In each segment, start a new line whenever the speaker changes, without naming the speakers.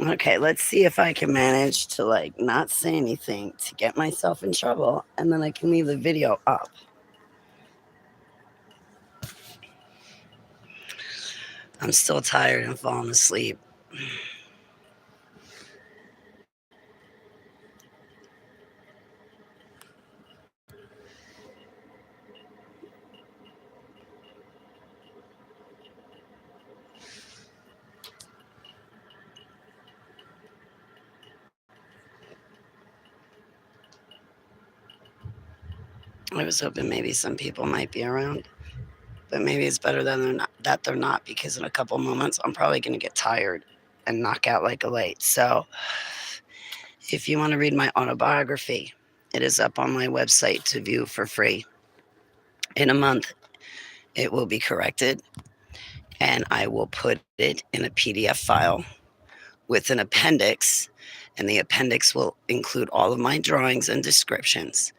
Okay, let's see if I can manage to like not say anything to get myself in trouble, and then I can leave the video up. I'm still tired and falling asleep. I was hoping maybe some people might be around, but maybe it's better that they're not, because in a couple moments I'm probably going to get tired and knock out like a light. So if you want to read my autobiography, it is up on my website to view for free. In a month, it will be corrected, and I will put it in a PDF file with an appendix, and the appendix will include all of my drawings and descriptions.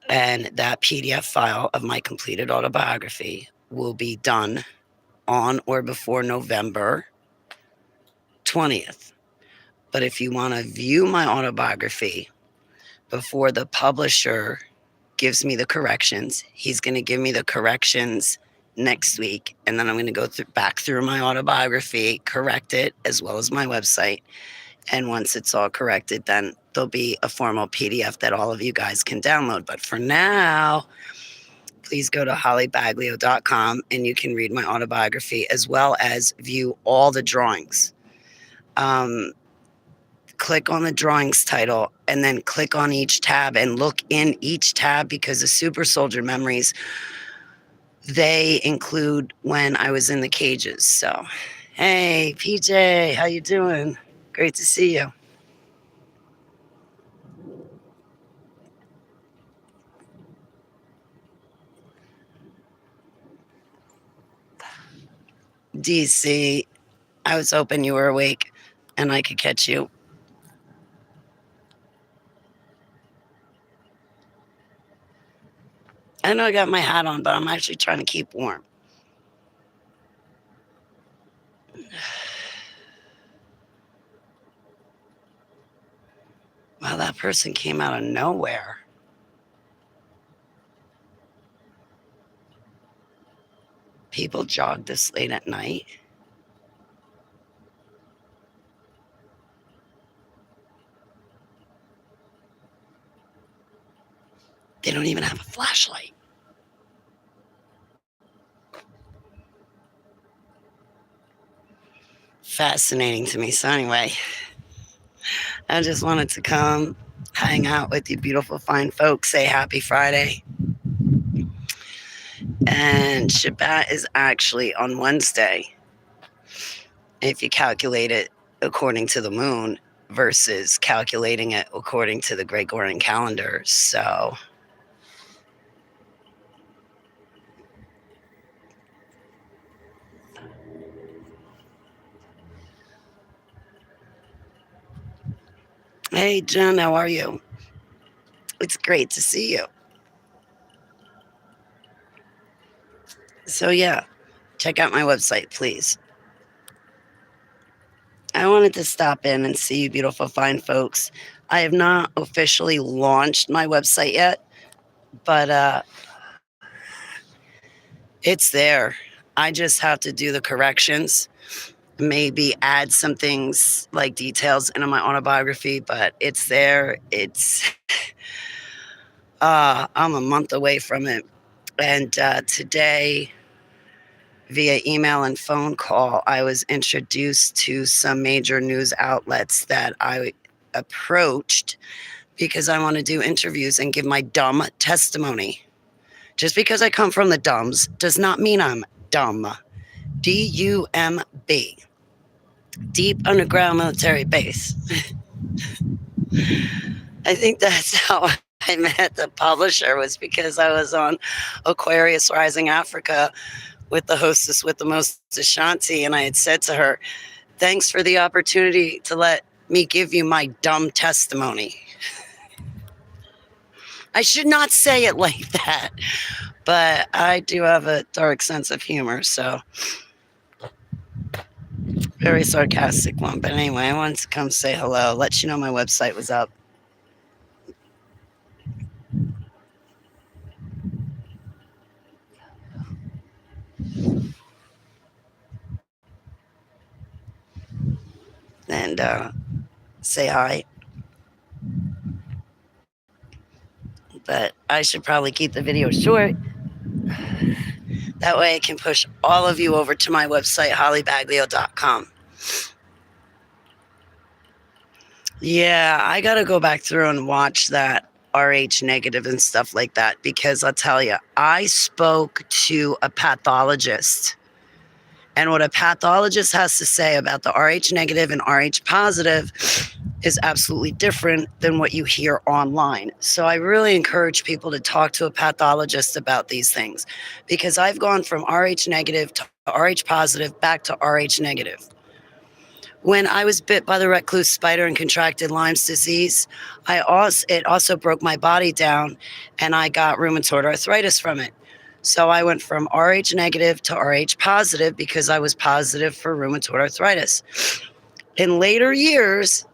And that PDF file of my completed autobiography will be done on or before November 20th. But if you want to view my autobiography before the publisher gives me the corrections, he's going to give me the corrections next week. And then I'm going to go back through my autobiography, correct it, as well as my website. And once it's all corrected, then there'll be a formal PDF that all of you guys can download. But for now, please go to hollybaglio.com and you can read my autobiography as well as view all the drawings. Click on the drawings title and then click on each tab and look in each tab, because the Super Soldier memories, they include when I was in the cages. So, hey, PJ, how you doing? Great to see you. DC, I was hoping you were awake and I could catch you. I know I got my hat on, but I'm actually trying to keep warm. Wow, that person came out of nowhere. People jog this late at night. They don't even have a flashlight. Fascinating to me. So anyway, I just wanted to come hang out with you beautiful, fine folks, say happy Friday. And Shabbat is actually on Wednesday, if you calculate it according to the moon versus calculating it according to the Gregorian calendar. So hey, Jen, how are you? It's great to see you. So yeah, check out my website, please. I wanted to stop in and see you beautiful, fine folks. I have not officially launched my website yet, but it's there. I just have to do the corrections, maybe add some things like details into my autobiography, but it's there. I'm a month away from it. And today, via email and phone call, I was introduced to some major news outlets that I approached because I want to do interviews and give my dumb testimony. Just because I come from the dumbs does not mean I'm dumb. DUMB. Deep Underground Military Base. I think that's how I met the publisher, was because I was on Aquarius Rising Africa with the hostess with the most, Ashanti, and I had said to her, thanks for the opportunity to let me give you my dumb testimony. I should not say it like that, but I do have a dark sense of humor, so Very sarcastic one. But anyway, I wanted to come say hello, let you know my website was up. And say hi. But I should probably keep the video short. That way I can push all of you over to my website, hollybaglio.com. Yeah, I got to go back through and watch that RH negative and stuff like that, because I'll tell you, I spoke to a pathologist, and what a pathologist has to say about the RH negative and RH positive is absolutely different than what you hear online. So I really encourage people to talk to a pathologist about these things, because I've gone from RH negative to RH positive back to RH negative. When I was bit by the recluse spider and contracted Lyme's disease, it also broke my body down, and I got rheumatoid arthritis from it. So I went from RH negative to RH positive because I was positive for rheumatoid arthritis. In later years,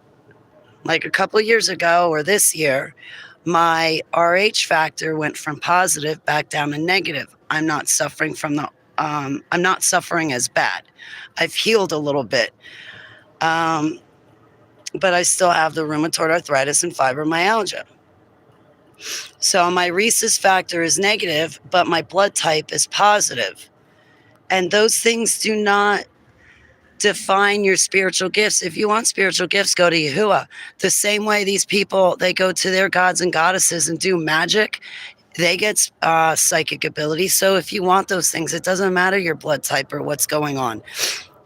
like a couple of years ago or this year, my RH factor went from positive back down to negative. I'm not suffering as bad. I've healed a little bit. But I still have the rheumatoid arthritis and fibromyalgia. So my rhesus factor is negative, but my blood type is positive. And those things do not define your spiritual gifts. If you want spiritual gifts, go to Yahuwah. The same way these people, they go to their gods and goddesses and do magic, they get psychic ability. So if you want those things, it doesn't matter your blood type or what's going on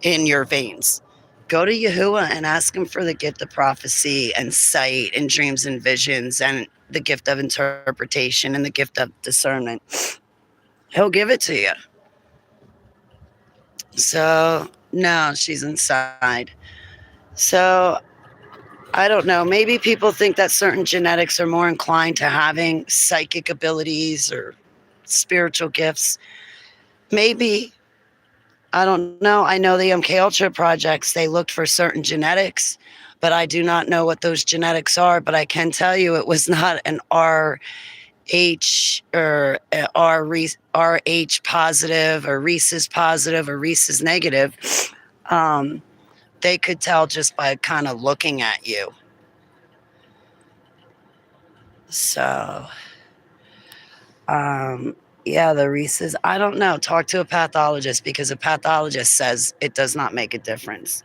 in your veins. Go to Yahuwah and ask him for the gift of prophecy and sight and dreams and visions and the gift of interpretation and the gift of discernment. He'll give it to you. So, no, she's inside. So, I don't know. Maybe people think that certain genetics are more inclined to having psychic abilities or spiritual gifts. Maybe. I don't know. I know the MK Ultra projects, they looked for certain genetics, but I do not know what those genetics are. But I can tell you it was not an RH or RH positive or rhesus positive or rhesus negative. They could tell just by kind of looking at you. So, yeah, the rhesus, I don't know. Talk to a pathologist, because a pathologist says it does not make a difference.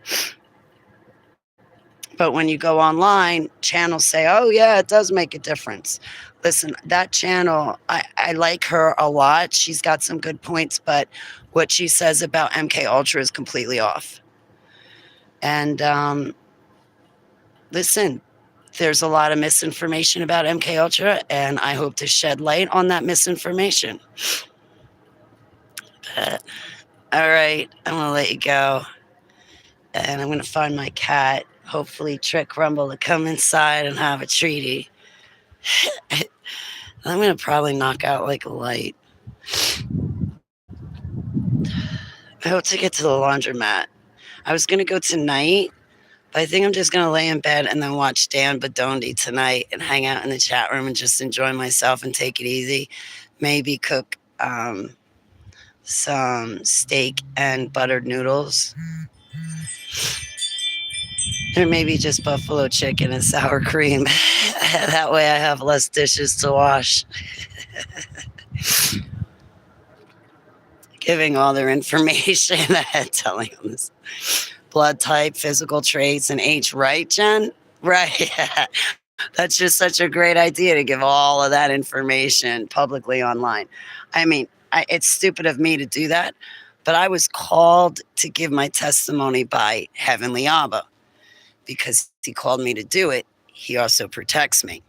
But when you go online, channels say, oh, yeah, it does make a difference. Listen, that channel, I like her a lot. She's got some good points, but what she says about MK Ultra is completely off. And listen, there's a lot of misinformation about MK Ultra, and I hope to shed light on that misinformation. But, all right, I'm going to let you go. And I'm going to find my cat. Hopefully trick Rumble to come inside and have a treaty. I'm going to probably knock out like a light. I hope to get to the laundromat. I was going to go tonight, but I think I'm just going to lay in bed and then watch Dan Badondi tonight and hang out in the chat room and just enjoy myself and take it easy. Maybe cook some steak and buttered noodles. Or maybe just buffalo chicken and sour cream. That way I have less dishes to wash. Giving all their information, telling them this. Blood type, physical traits, and age. Right, Jen? Right. That's just such a great idea to give all of that information publicly online. I mean, it's stupid of me to do that, but I was called to give my testimony by Heavenly Abba. Because he called me to do it, he also protects me.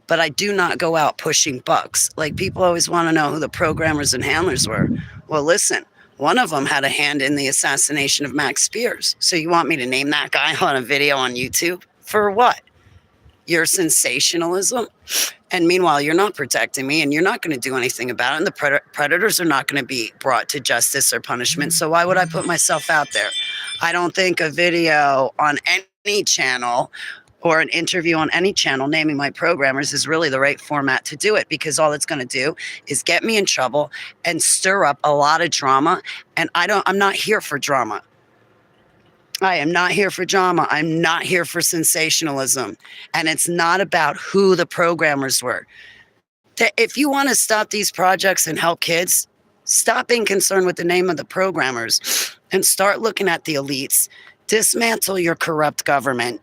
But I do not go out pushing bucks. Like, people always want to know who the programmers and handlers were. Well, listen, one of them had a hand in the assassination of Max Spears. So you want me to name that guy on a video on YouTube? For what? your sensationalism. And meanwhile, you're not protecting me and you're not going to do anything about it. And the predators are not going to be brought to justice or punishment. So why would I put myself out there? I don't think a video on any channel or an interview on any channel naming my programmers is really the right format to do it, because all it's going to do is get me in trouble and stir up a lot of drama. And I'm not here for drama. I am not here for drama. I'm not here for sensationalism. And it's not about who the programmers were. If you want to stop these projects and help kids, stop being concerned with the name of the programmers and start looking at the elites. Dismantle your corrupt government.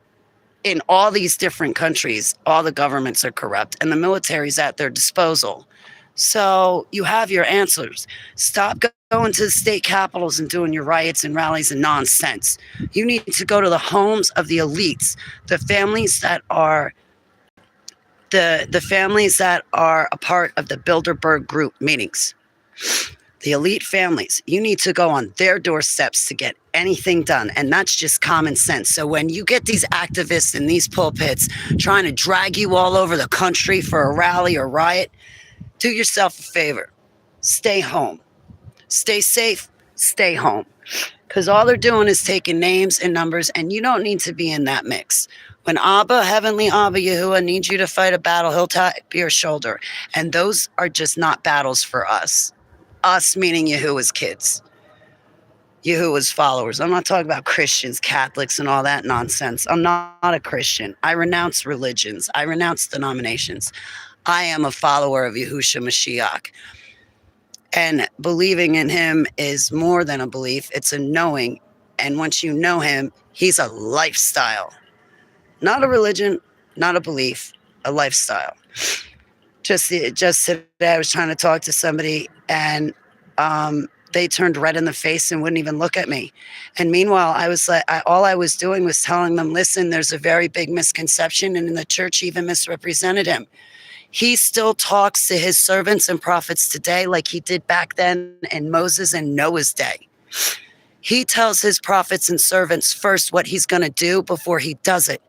In all these different countries, all the governments are corrupt and the military's at their disposal. So you have your answers. Stop going to the state capitals and doing your riots and rallies and nonsense. You need to go to the homes of the elites, the families that are the families that are a part of the Bilderberg Group meetings. The elite families, you need to go on their doorsteps to get anything done. And that's just common sense. So when you get these activists in these pulpits trying to drag you all over the country for a rally or riot, do yourself a favor. Stay home. Stay safe. Stay home. Because all they're doing is taking names and numbers, and you don't need to be in that mix. When Abba, Heavenly Abba Yahuwah, needs you to fight a battle, he'll tap your shoulder. And those are just not battles for us. Us meaning Yahuwah's kids. Yahuwah's followers. I'm not talking about Christians, Catholics, and all that nonsense. I'm not a Christian. I renounce religions. I renounce denominations. I am a follower of Yahushua Mashiach. And believing in him is more than a belief. It's a knowing. And once you know him, he's a lifestyle. Not a religion, not a belief, a lifestyle. Just today, I was trying to talk to somebody, and they turned red in the face and wouldn't even look at me. And meanwhile, I was like, all I was doing was telling them, listen, there's a very big misconception, and the church even misrepresented him. He still talks to his servants and prophets today like he did back then in Moses and Noah's day. He tells his prophets and servants first what he's going to do before he does it.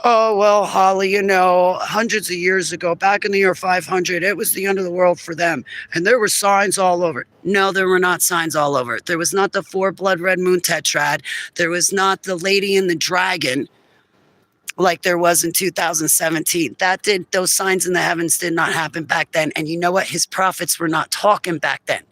Oh, well, Holly, hundreds of years ago, back in the year 500, it was the end of the world for them. And there were signs all over. No, there were not signs all over. There was not the 4 blood red moon tetrad. There was not the lady and the dragon like there was in 2017. Those signs in the heavens did not happen back then. And you know what? His prophets were not talking back then.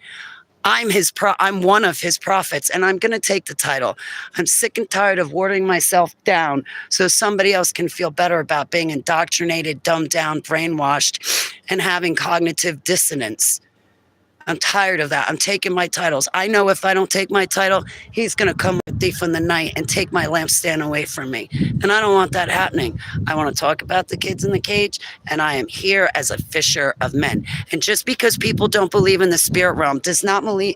I'm one of his prophets, and I'm going to take the title. I'm sick and tired of watering myself down so somebody else can feel better about being indoctrinated, dumbed down, brainwashed, and having cognitive dissonance. I'm tired of that. I'm taking my titles. I know if I don't take my title, he's going to come with thief in the night and take my lampstand away from me. And I don't want that happening. I want to talk about the kids in the cage, and I am here as a fisher of men. And just because people don't believe in the spirit realm does not mean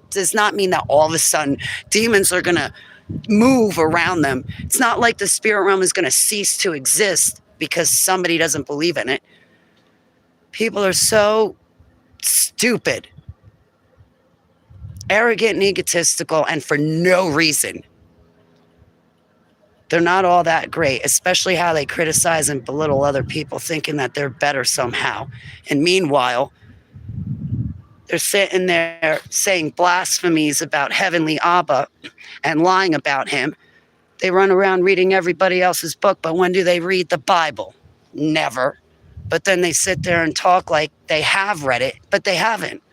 that all of a sudden demons are going to move around them. It's not like the spirit realm is going to cease to exist because somebody doesn't believe in it. People are so stupid, arrogant and egotistical, and for no reason. They're not all that great, especially how they criticize and belittle other people, thinking that they're better somehow. And meanwhile, they're sitting there saying blasphemies about Heavenly Abba and lying about him. They run around reading everybody else's book, but when do they read the Bible? Never. But then they sit there and talk like they have read it, but they haven't.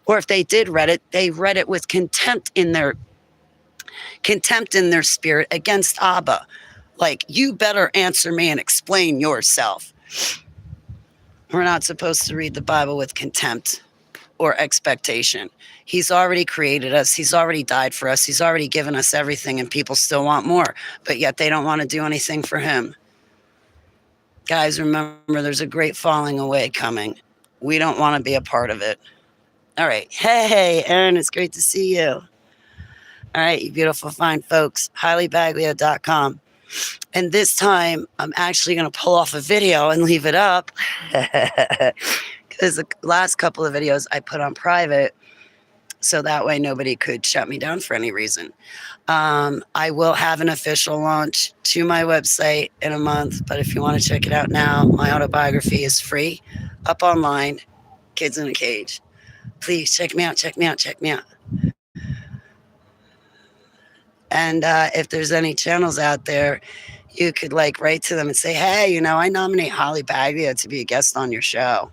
Or if they did read it, they read it with contempt in their spirit against Abba. Like, you better answer me and explain yourself. We're not supposed to read the Bible with contempt or expectation. He's already created us. He's already died for us. He's already given us everything, and people still want more, but yet they don't want to do anything for him. Guys, remember, there's a great falling away coming. We don't want to be a part of it. All right. Hey, Aaron, it's great to see you. All right, you beautiful, fine folks. HileyBaglio.com. And this time, I'm actually going to pull off a video and leave it up. Because the last couple of videos I put on private, So that way nobody could shut me down for any reason. I will have an official launch to my website in a month, but if you want to check it out now, my autobiography is free, up online, Kids in a Cage. Please check me out, check me out, check me out. And if there's any channels out there, you could like write to them and say, hey, you know, I nominate Holly Baglia to be a guest on your show,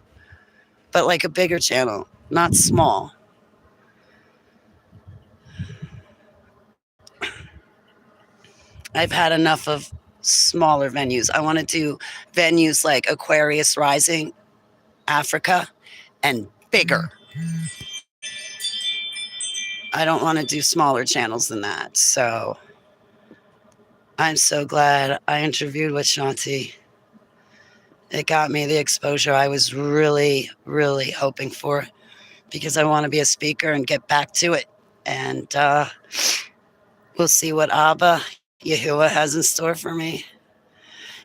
but like a bigger channel, not small. I've had enough of smaller venues. I want to do venues like Aquarius Rising, Africa, and bigger. I don't want to do smaller channels than that. So I'm so glad I interviewed with Shanti. It got me the exposure I was really, really hoping for, because I want to be a speaker and get back to it. And we'll see what Abba Yahuwah has in store for me.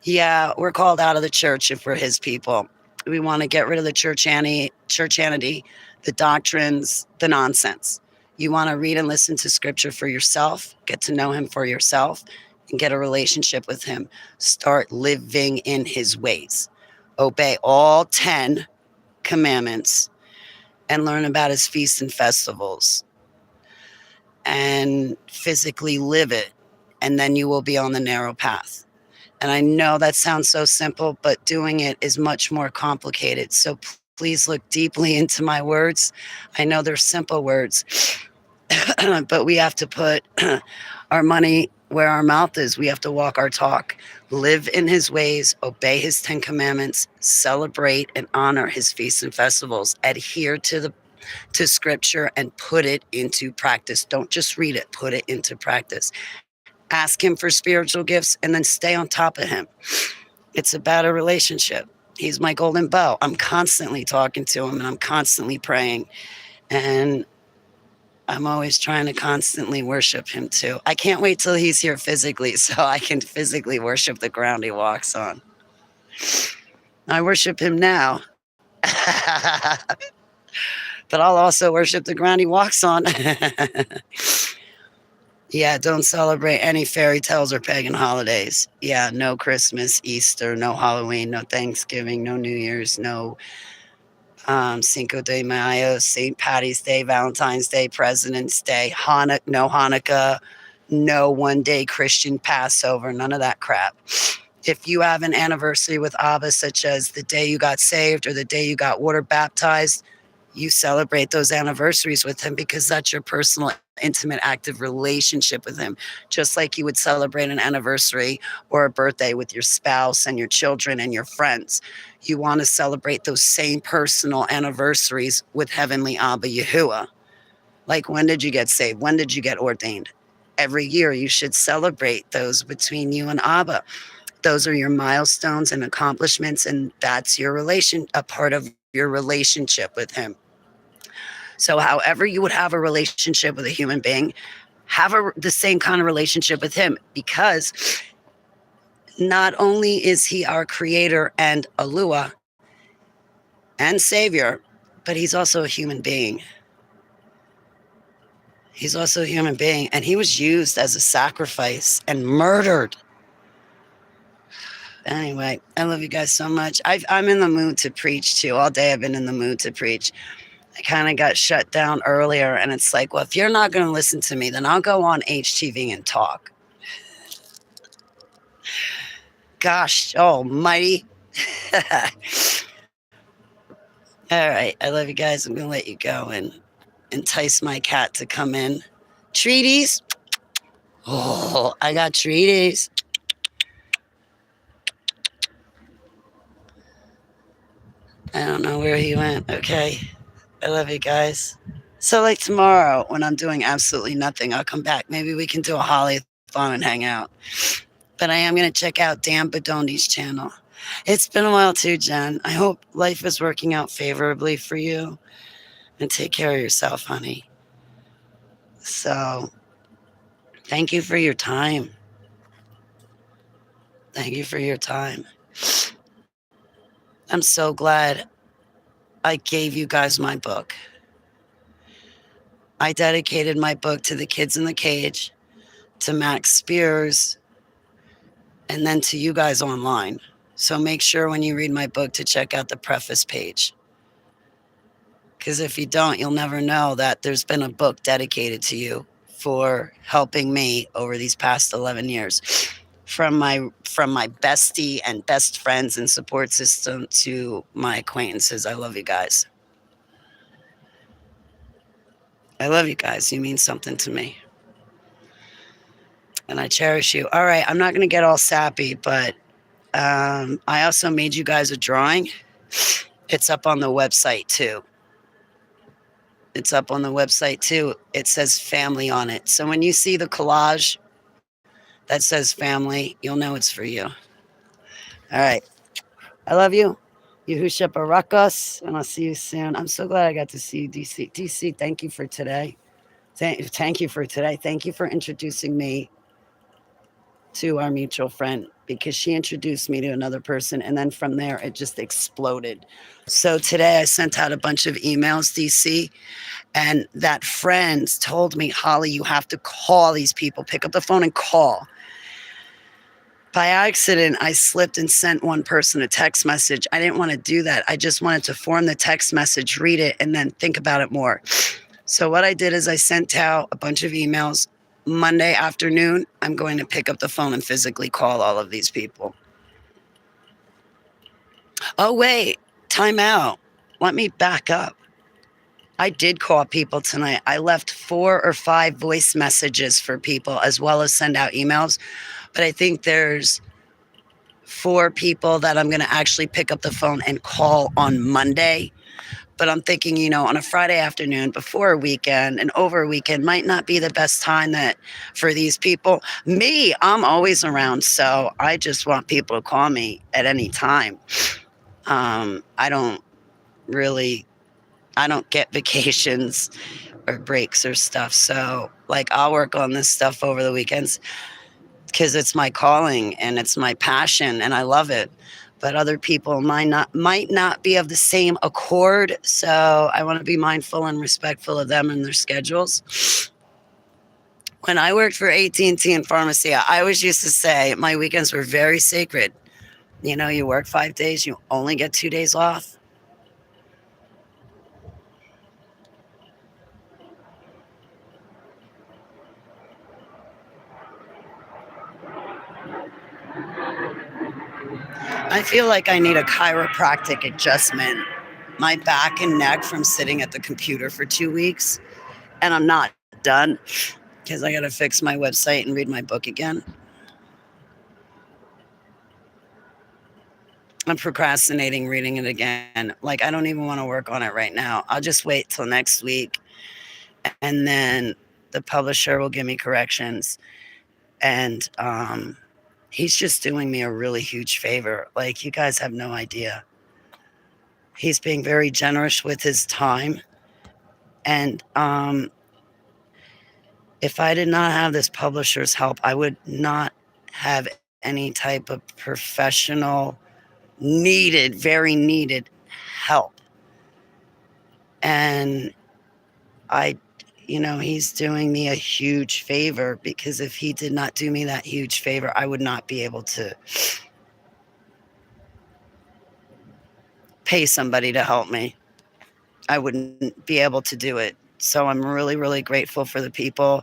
Yeah, we're called out of the church if we're his people. We want to get rid of the churchanity, the doctrines, the nonsense. You want to read and listen to scripture for yourself, get to know him for yourself, and get a relationship with him. Start living in his ways. Obey all 10 commandments and learn about his feasts and festivals and physically live it. And then you will be on the narrow path. And I know that sounds so simple, but doing it is much more complicated. So please look deeply into my words. I know they're simple words, but we have to put our money where our mouth is. We have to walk our talk, live in his ways, obey his 10 commandments, celebrate and honor his feasts and festivals, adhere to scripture and put it into practice. Don't just read it, put it into practice. Ask him for spiritual gifts and then stay on top of him. It's about a relationship. He's my golden bow. I'm constantly talking to him and I'm constantly praying. And I'm always trying to constantly worship him too. I can't wait till he's here physically so I can physically worship the ground he walks on. I worship him now. But I'll also worship the ground he walks on. Yeah, don't celebrate any fairy tales or pagan holidays. Yeah, no Christmas, Easter, no Halloween, no Thanksgiving, no New Year's, no Cinco de Mayo, St. Patty's Day, Valentine's Day, President's Day, no Hanukkah, no one-day Christian Passover, none of that crap. If you have an anniversary with Abba, such as the day you got saved or the day you got water baptized, you celebrate those anniversaries with him because that's your personal, intimate, active relationship with him. Just like you would celebrate an anniversary or a birthday with your spouse and your children and your friends. You want to celebrate those same personal anniversaries with Heavenly Abba Yahuwah. Like, when did you get saved? When did you get ordained? Every year you should celebrate those between you and Abba. Those are your milestones and accomplishments, and that's your a part of your relationship with him. So however you would have a relationship with a human being, have the same kind of relationship with him, because not only is he our creator and Alua and savior, but he's also a human being. He's also a human being, and he was used as a sacrifice and murdered. Anyway, I love you guys so much. I'm in the mood to preach too. All day I've been in the mood to preach. I kind of got shut down earlier, and it's like, well, if you're not going to listen to me, then I'll go on HTV and talk. Gosh almighty. All right, I love you guys. I'm going to let you go and entice my cat to come in. Treaties. Oh, I got treaties. I don't know where he went. Okay. I love you guys. So like tomorrow when I'm doing absolutely nothing, I'll come back. Maybe we can do a Hollython and hang out. But I am going to check out Dan Bedondi's channel. It's been a while too, Jen. I hope life is working out favorably for you. And take care of yourself, honey. So thank you for your time. Thank you for your time. I'm so glad I gave you guys my book. I dedicated my book to the kids in the cage, to Max Spears, and then to you guys online. So make sure when you read my book to check out the preface page. Because if you don't, you'll never know that there's been a book dedicated to you for helping me over these past 11 years. From my bestie and best friends and support system to my acquaintances. I love you guys. I love you guys. You mean something to me. And I cherish you. All right, I'm not going to get all sappy, but I also made you guys a drawing. It's up on the website too. It's up on the website too. It says family on it. So when you see the collage that says family, you'll know it's for you. All right. I love you. Yehusha Barakas, and I'll see you soon. I'm so glad I got to see you, DC. DC, thank you for today. Thank you for today. Thank you for introducing me to our mutual friend, because she introduced me to another person, and then from there it just exploded. So today I sent out a bunch of emails, DC, and that friend told me, Holly, you have to call these people. Pick up the phone and call. By accident, I slipped and sent one person a text message. I didn't want to do that. I just wanted to form the text message, read it, and then think about it more. So what I did is I sent out a bunch of emails. Monday afternoon, I'm going to pick up the phone and physically call all of these people. Oh, wait, time out. Let me back up. I did call people tonight. I left 4 or 5 voice messages for people as well as send out emails. But I think there's 4 people that I'm going to actually pick up the phone and call on Monday. But I'm thinking, on a Friday afternoon before a weekend and over a weekend might not be the best time that for these people. Me, I'm always around. So I just want people to call me at any time. I don't get vacations or breaks or stuff. So I'll work on this stuff over the weekends because it's my calling and it's my passion and I love it. But other people might not be of the same accord. So I want to be mindful and respectful of them and their schedules. When I worked for AT&T and Pharmacy, I always used to say my weekends were very sacred. You work 5 days, you only get 2 days off. I feel like I need a chiropractic adjustment. My back and neck from sitting at the computer for 2 weeks, and I'm not done because I got to fix my website and read my book again. I'm procrastinating reading it again. I don't even want to work on it right now. I'll just wait till next week, and then the publisher will give me corrections. And he's just doing me a really huge favor. You guys have no idea. He's being very generous with his time. And if I did not have this publisher's help, I would not have any type of professional, very needed help. And he's doing me a huge favor, because if he did not do me that huge favor, I would not be able to pay somebody to help me. I wouldn't be able to do it. So I'm really, really grateful for the people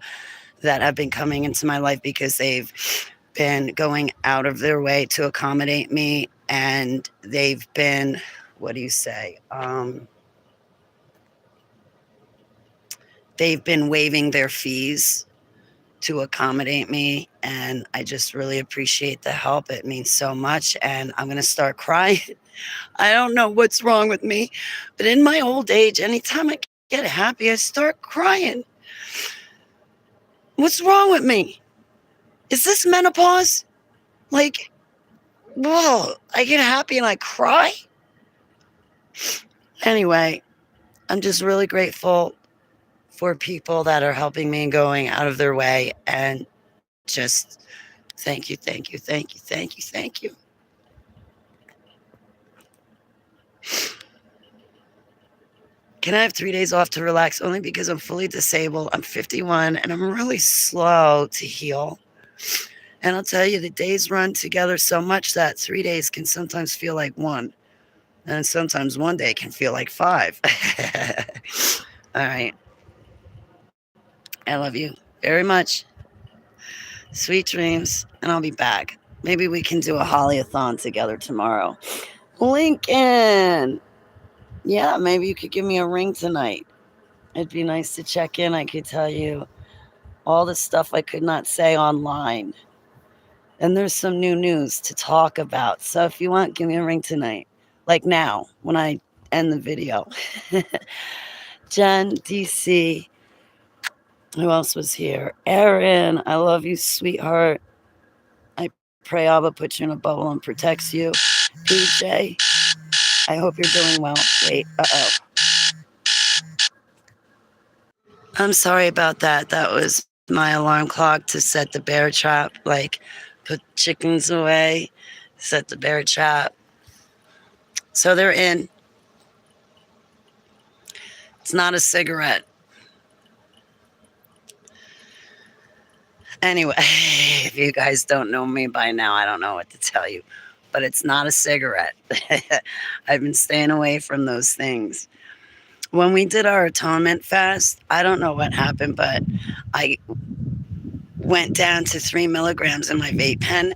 that have been coming into my life, because they've been going out of their way to accommodate me. And they've been, they've been waiving their fees to accommodate me. And I just really appreciate the help. It means so much. And I'm going to start crying. I don't know what's wrong with me, but in my old age, anytime I get happy, I start crying. What's wrong with me? Is this menopause? Whoa, I get happy and I cry? Anyway, I'm just really grateful for people that are helping me and going out of their way, and just thank you, thank you, thank you, thank you, thank you. Can I have 3 days off to relax only because I'm fully disabled? I'm 51 and I'm really slow to heal. And I'll tell you, the days run together so much that 3 days can sometimes feel like one. And sometimes one day can feel like five. All right. I love you very much. Sweet dreams. And I'll be back. Maybe we can do a Holly-a-thon together tomorrow. Lincoln. Yeah, maybe you could give me a ring tonight. It'd be nice to check in. I could tell you all the stuff I could not say online. And there's some new news to talk about. So if you want, give me a ring tonight. Like now, when I end the video. Jen, DC. Who else was here? Erin, I love you, sweetheart. I pray Abba puts you in a bubble and protects you. PJ, I hope you're doing well. Wait, uh-oh. I'm sorry about that. That was my alarm clock to set the bear trap. Like, put chickens away, set the bear trap. So they're in. It's not a cigarette. Anyway, if you guys don't know me by now, I don't know what to tell you. But it's not a cigarette. I've been staying away from those things. When we did our atonement fast, I don't know what happened, but I went down to 3 milligrams in my vape pen,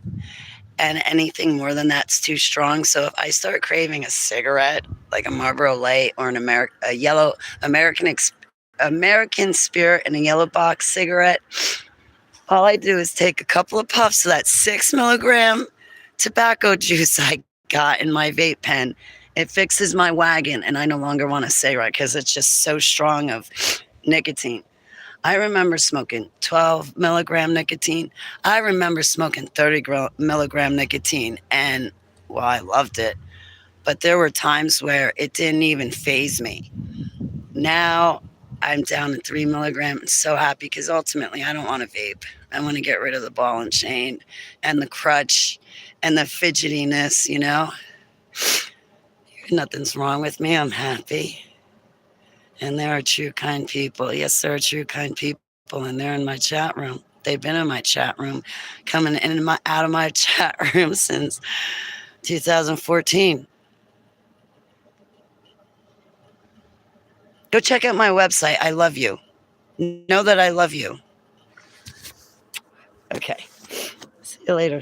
and anything more than that's too strong. So if I start craving a cigarette, like a Marlboro Light or a yellow American Spirit and a yellow box cigarette, all I do is take a couple of puffs of that 6 milligram tobacco juice I got in my vape pen. It fixes my wagon, and I no longer want a cigarette because it's just so strong of nicotine. I remember smoking 12 milligram nicotine. I remember smoking 30 milligram nicotine, and well, I loved it. But there were times where it didn't even faze me. Now I'm down to 3 milligram. I'm so happy because ultimately I don't want to vape. I want to get rid of the ball and chain and the crutch and the fidgetiness, you know. Nothing's wrong with me. I'm happy. And there are true, kind people. Yes, there are true, kind people, and they're in my chat room. They've been in my chat room, coming in and out of my chat room since 2014. Go check out my website. I love you. Know that I love you. Okay. See you later.